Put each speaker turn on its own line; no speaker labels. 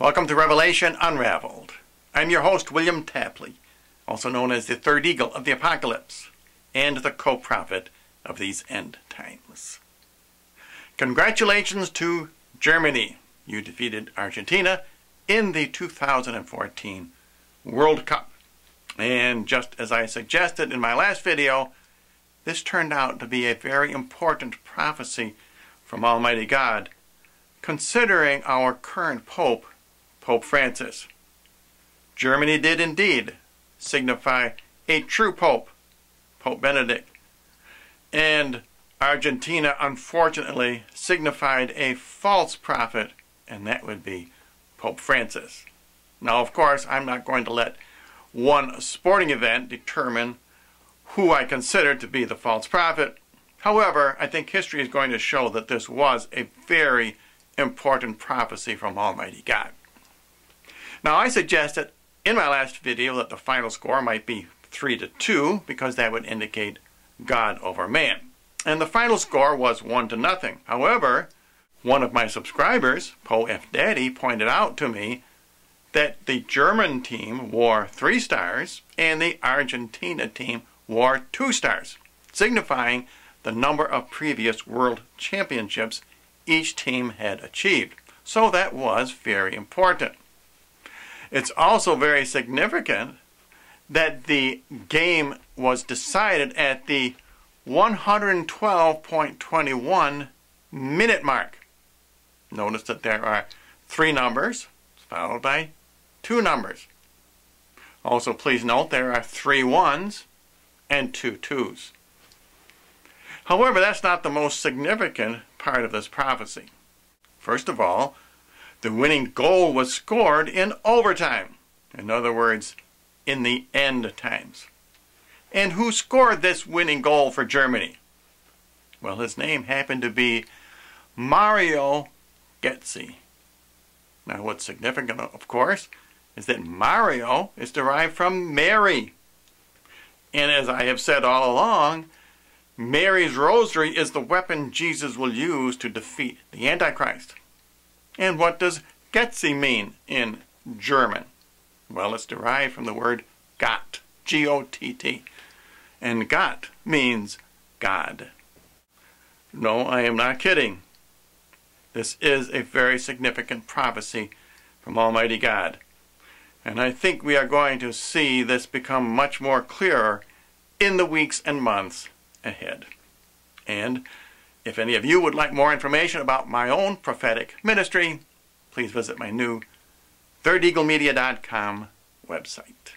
Welcome to Revelation Unraveled. I'm your host, William Tapley, also known as the third eagle of the apocalypse and the co-prophet of these end times. Congratulations to Germany. You defeated Argentina in the 2014 World Cup. And just as I suggested in my last video, this turned out to be a very important prophecy from Almighty God, considering our current Pope, Pope Francis. Germany did indeed signify a true Pope, Pope Benedict, and Argentina unfortunately signified a false prophet, and that would be Pope Francis. Now, of course, I'm not going to let one sporting event determine who I consider to be the false prophet. However, I think history is going to show that this was a very important prophecy from Almighty God. Now, I suggested in my last video that the final score might be 3-2 because that would indicate God over man. And the final score was 1-0. However, one of my subscribers, Poe F. Daddy, pointed out to me that the German team wore 3 stars and the Argentina team wore 2 stars, signifying the number of previous world championships each team had achieved. So that was very important. It's also very significant that the game was decided at the 112.21 minute mark. Notice that there are 3 numbers followed by 2 numbers. Also, please note there are 3 1s and 2 2s. However, that's not the most significant part of this prophecy. First of all, the winning goal was scored in overtime. In other words, in the end times. And who scored this winning goal for Germany? Well, his name happened to be Mario Götze. Now, what's significant, of course, is that Mario is derived from Mary. And as I have said all along, Mary's rosary is the weapon Jesus will use to defeat the Antichrist. And what does Götze mean in German? Well, it's derived from the word Gott, G-O-T-T. And Gott means God. No, I am not kidding. This is a very significant prophecy from Almighty God. And I think we are going to see this become much more clearer in the weeks and months ahead. And if any of you would like more information about my own prophetic ministry, please visit my new ThirdEagleMedia.com website.